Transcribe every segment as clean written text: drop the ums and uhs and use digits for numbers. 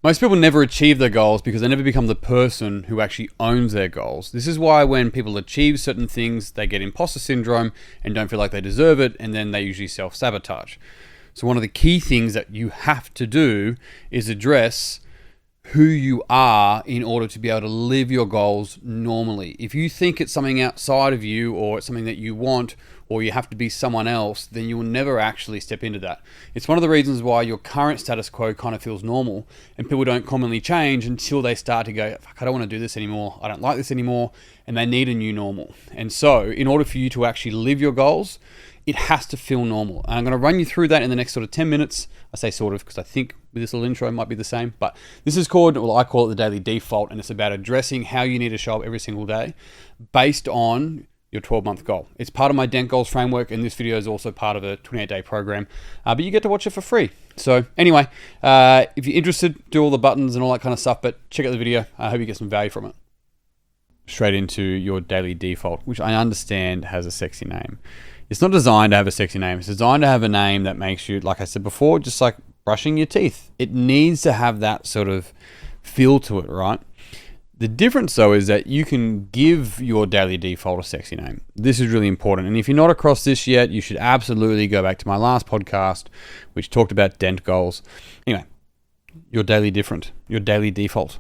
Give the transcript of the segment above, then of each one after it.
Most people never achieve their goals because they never become the person who actually owns their goals. This is why when people achieve certain things, they get imposter syndrome and don't feel like they deserve it, and then they usually self-sabotage. So one of the key things that you have to do is address who you are in order to be able to live your goals normally. If you think it's something outside of you, or it's something that you want, or you have to be someone else, then you will never actually step into that. It's one of the reasons why your current status quo kind of feels normal, and people don't commonly change until they start to go, fuck, I don't want to do this anymore, I don't like this anymore, and they need a new normal. And so in order for you to actually live your goals, it has to feel normal. And I'm going to run you through that in the next sort of 10 minutes. I say sort of because I think with this little intro it might be the same, but this is called, well, I call it the daily default, and it's about addressing how you need to show up every single day based on your 12-month goal. It's part of my DENT Goals Framework, and this video is also part of a 28-day program, but you get to watch it for free. So anyway, if you're interested, do all the buttons and all that kind of stuff, but check out the video. I hope you get some value from it. Straight into your daily default, which I understand has a sexy name. It's not designed to have a sexy name. It's designed to have a name that makes you, like I said before, just like brushing your teeth. It needs to have that sort of feel to it, right? The difference though is that you can give your daily default a sexy name. This is really important. And if you're not across this yet, you should absolutely go back to my last podcast, which talked about DENT goals. Anyway, your daily default.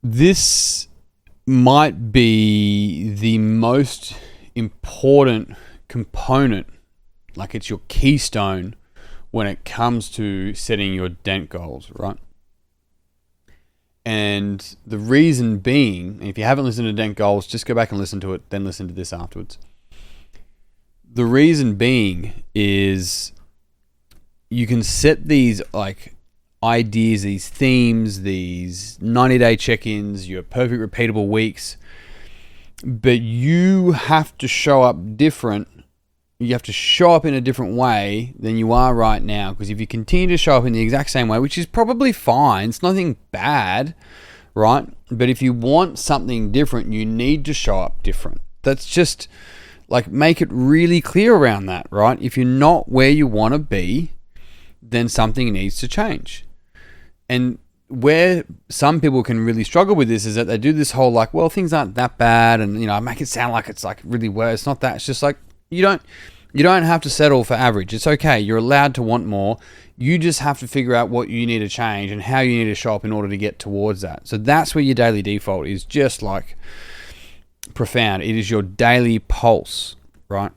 This might be the most important component, like it's your keystone when it comes to setting your DENT goals, right? And the reason being, if you haven't listened to DENT goals, just go back and listen to it, then listen to this afterwards. The reason being is you can set these like ideas, these themes, these 90-day check-ins, your perfect repeatable weeks, but you have to show up different. You have to show up in a different way than you are right now, because if you continue to show up in the exact same way, which is probably fine, it's nothing bad, right? But if you want something different, you need to show up different. That's just like, make it really clear around that, right? If you're not where you want to be, then something needs to change. And where some people can really struggle with this is that they do this whole like, well, things aren't that bad, and I make it sound like it's like really worse. It's not that. It's just like you don't have to settle for average. It's okay. You're allowed to want more. You just have to figure out what you need to change and how you need to show up in order to get towards that. So that's where your daily default is just like profound. It is your daily pulse, right?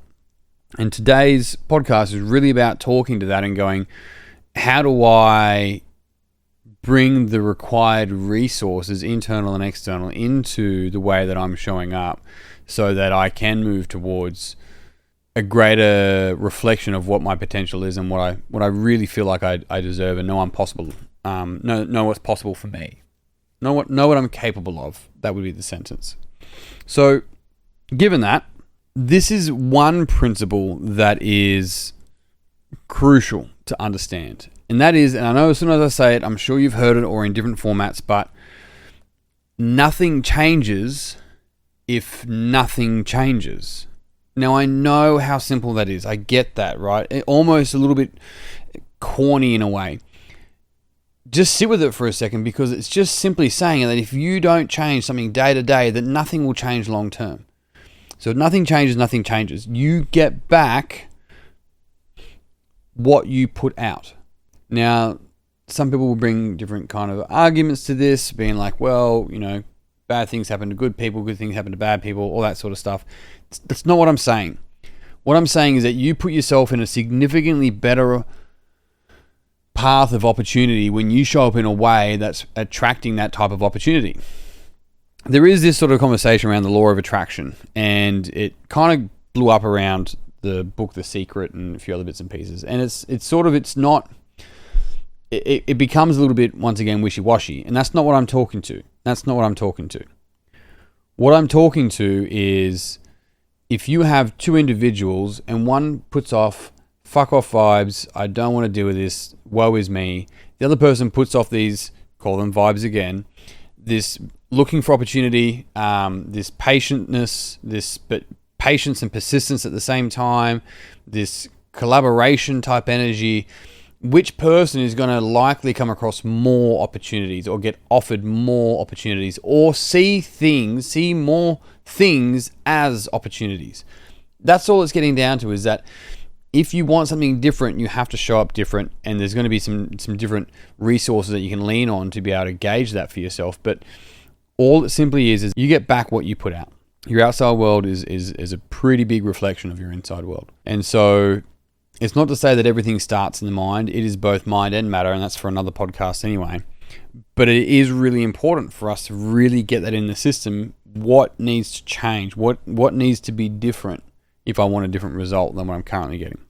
And today's podcast is really about talking to that and going, how do I bring the required resources, internal and external, into the way that I'm showing up so that I can move towards a greater reflection of what my potential is and what I really feel like I deserve, and know I'm possible. Know what's possible for me. Know what I'm capable of. That would be the sentence. So, given that, this is one principle that is crucial to understand. And that is, and I know as soon as I say it, I'm sure you've heard it or in different formats, but nothing changes if nothing changes. Now, I know how simple that is. I get that, right? Almost a little bit corny in a way. Just sit with it for a second, because it's just simply saying that if you don't change something day to day, that nothing will change long term. So if nothing changes, nothing changes. You get back what you put out. Now, some people will bring different kind of arguments to this, being like, well, bad things happen to good people, good things happen to bad people, all that sort of stuff. That's not what I'm saying. What I'm saying is that you put yourself in a significantly better path of opportunity when you show up in a way that's attracting that type of opportunity. There is this sort of conversation around the law of attraction, and it kind of blew up around the book The Secret and a few other bits and pieces. And it becomes a little bit, once again, wishy-washy. And that's not what I'm talking to. What I'm talking to is, if you have two individuals and one puts off fuck off vibes, I don't want to deal with this, woe is me. The other person puts off these, call them vibes again, this looking for opportunity, this but patience and persistence at the same time, this collaboration type energy. which person is going to likely come across more opportunities or get offered more opportunities or see more things as opportunities. That's all it's getting down to, is that if you want something different, you have to show up different, and there's going to be some different resources that you can lean on to be able to gauge that for yourself. But all it simply is you get back what you put out. Your outside world is a pretty big reflection of your inside world. And so it's not to say that everything starts in the mind. It is both mind and matter, and that's for another podcast anyway. But it is really important for us to really get that in the system. What needs to change? What needs to be different if I want a different result than what I'm currently getting?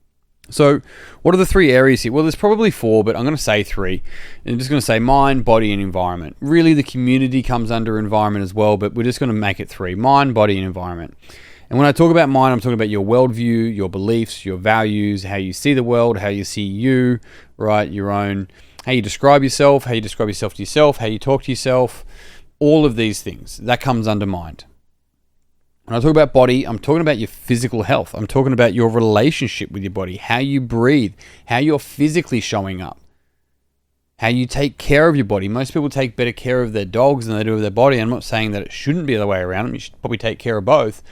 So what are the 3 areas here? Well, there's probably 4, but I'm going to say 3. And I'm just going to say mind, body, and environment. Really, the community comes under environment as well, but we're just going to make it 3. Mind, body, and environment. And when I talk about mind, I'm talking about your worldview, your beliefs, your values, how you see the world, how you see you, right? Your own, how you describe yourself, how you describe yourself to yourself, how you talk to yourself, all of these things. That comes under mind. When I talk about body, I'm talking about your physical health. I'm talking about your relationship with your body, how you breathe, how you're physically showing up, how you take care of your body. Most people take better care of their dogs than they do of their body. I'm not saying that it shouldn't be the other way around. You should probably take care of both.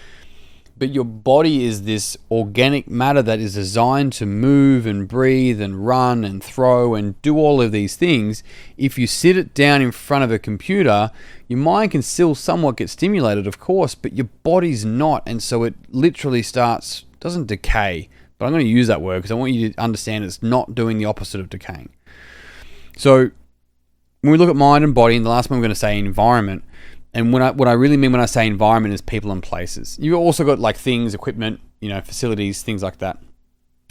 But your body is this organic matter that is designed to move and breathe and run and throw and do all of these things. If you sit it down in front of a computer, your mind can still somewhat get stimulated, of course, but your body's not. And so it literally doesn't decay, but I'm going to use that word because I want you to understand it's not doing the opposite of decaying. So when we look at mind and body, and the last one I'm going to say environment, and what I really mean when I say environment is people and places. You've also got like things, equipment, facilities, things like that.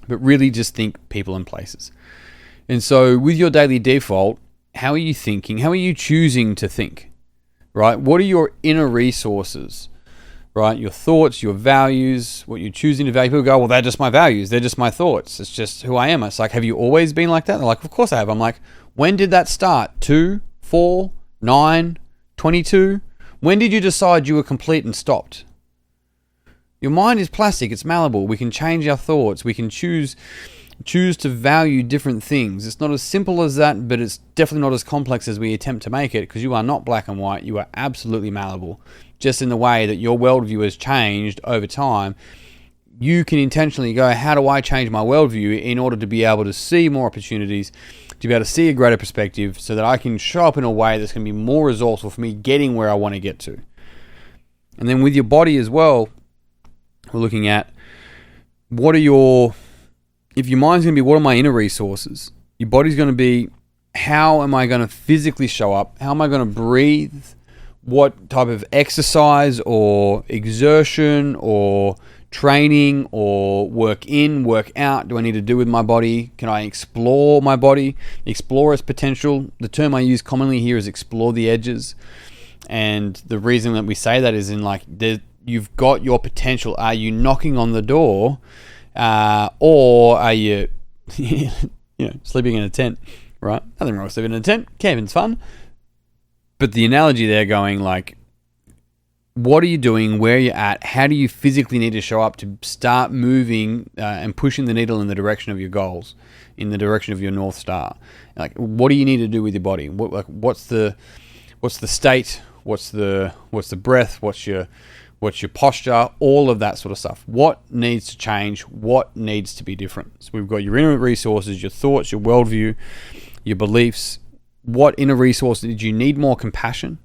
But really just think people and places. And so with your daily default, how are you thinking? How are you choosing to think? Right? What are your inner resources? Right? Your thoughts, your values, what you're choosing to value. People go, well, they're just my values. They're just my thoughts. It's just who I am. It's like, have you always been like that? They're like, of course I have. I'm like, when did that start? 2, 4, 9, 22? When did you decide you were complete and stopped? Your mind is plastic. It's malleable. We can change our thoughts. We can choose to value different things. It's not as simple as that, but it's definitely not as complex as we attempt to make it, because you are not black and white. You are absolutely malleable. Just in the way that your worldview has changed over time, you can intentionally go, how do I change my worldview in order to be able to see more opportunities, to be able to see a greater perspective, so that I can show up in a way that's going to be more resourceful for me getting where I want to get to. And then with your body as well, we're looking at if your mind's going to be, what are my inner resources? Your body's going to be, how am I going to physically show up? How am I going to breathe? What type of exercise or exertion or training or work in, work out do I need to do with my body? Can I explore my body? Explore its potential. The term I use commonly here is explore the edges. And the reason that we say that is you've got your potential. Are you knocking on the door? Or are you, sleeping in a tent, right? Nothing wrong with sleeping in a tent. Camping's fun. But the analogy there going like, what are you doing? Where are you at? How do you physically need to show up to start moving and pushing the needle in the direction of your goals, in the direction of your North Star? Like, what do you need to do with your body? What's the state? What's the breath? What's your posture? All of that sort of stuff. What needs to change? What needs to be different? So we've got your inner resources, your thoughts, your worldview, your beliefs. What inner resources? Do you need more compassion?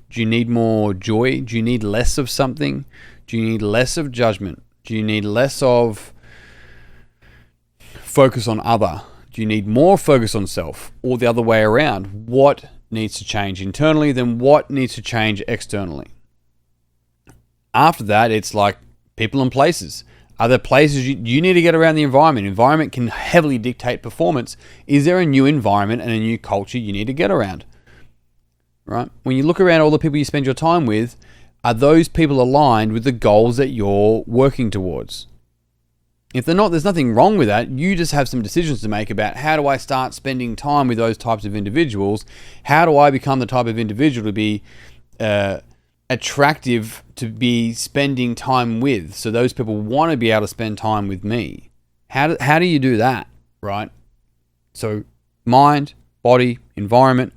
Do you need more joy? Do you need less of something? Do you need less of judgment? Do you need less of focus on other? Do you need more focus on self, or the other way around? What needs to change internally, then what needs to change externally? After that, it's like people and places. Are there places you need to get around the environment? Environment can heavily dictate performance. Is there a new environment and a new culture you need to get around? Right? When you look around all the people you spend your time with, are those people aligned with the goals that you're working towards? If they're not, there's nothing wrong with that. You just have some decisions to make about, how do I start spending time with those types of individuals? How do I become the type of individual to be attractive to be spending time with, so those people want to be able to spend time with me? How do you do that, right? So mind, body, environment.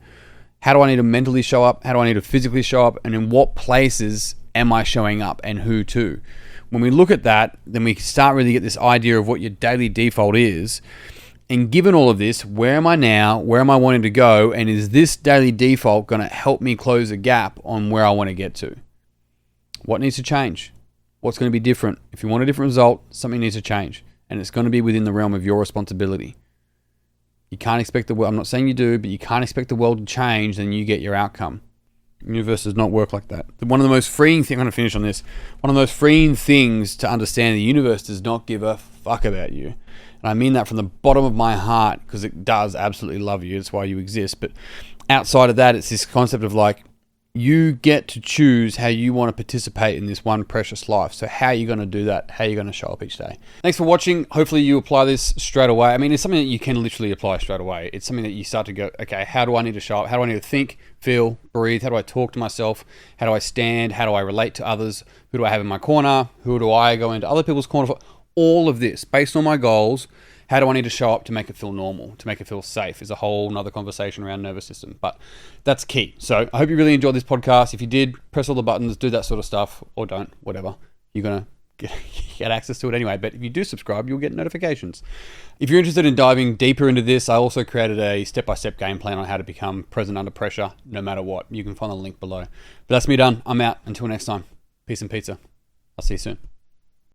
How do I need to mentally show up? How do I need to physically show up? And in what places am I showing up and who to? When we look at that, then we start really get this idea of what your daily default is. And given all of this, where am I now? Where am I wanting to go? And is this daily default going to help me close a gap on where I want to get to? What needs to change? What's going to be different? If you want a different result, something needs to change. And it's going to be within the realm of your responsibility. You can't expect the world, I'm not saying you do, but you can't expect the world to change, then you get your outcome. The universe does not work like that. One of the most freeing things, I'm going to finish on this, one of the most freeing things to understand, the universe does not give a fuck about you. And I mean that from the bottom of my heart, because it does absolutely love you. That's why you exist. But outside of that, it's this concept of like, you get to choose how you want to participate in this one precious life. So how are you going to do that? How are you going to show up each day? Thanks for watching. Hopefully you apply this straight away. I mean, it's something that you can literally apply straight away. It's something that you start to go, okay, how do I need to show up? How do I need to think, feel, breathe? How do I talk to myself? How do I stand? How do I relate to others? Who do I have in my corner? Who do I go into other people's corner for? All of this based on my goals. How do I need to show up to make it feel normal, to make it feel safe is a whole nother conversation around nervous system. But that's key. So I hope you really enjoyed this podcast. If you did, press all the buttons, do that sort of stuff, or don't, whatever. You're going to get access to it anyway. But if you do subscribe, you'll get notifications. If you're interested in diving deeper into this, I also created a step-by-step game plan on how to become present under pressure, no matter what. You can find the link below. But that's me done. I'm out. Until next time. Peace and pizza. I'll see you soon.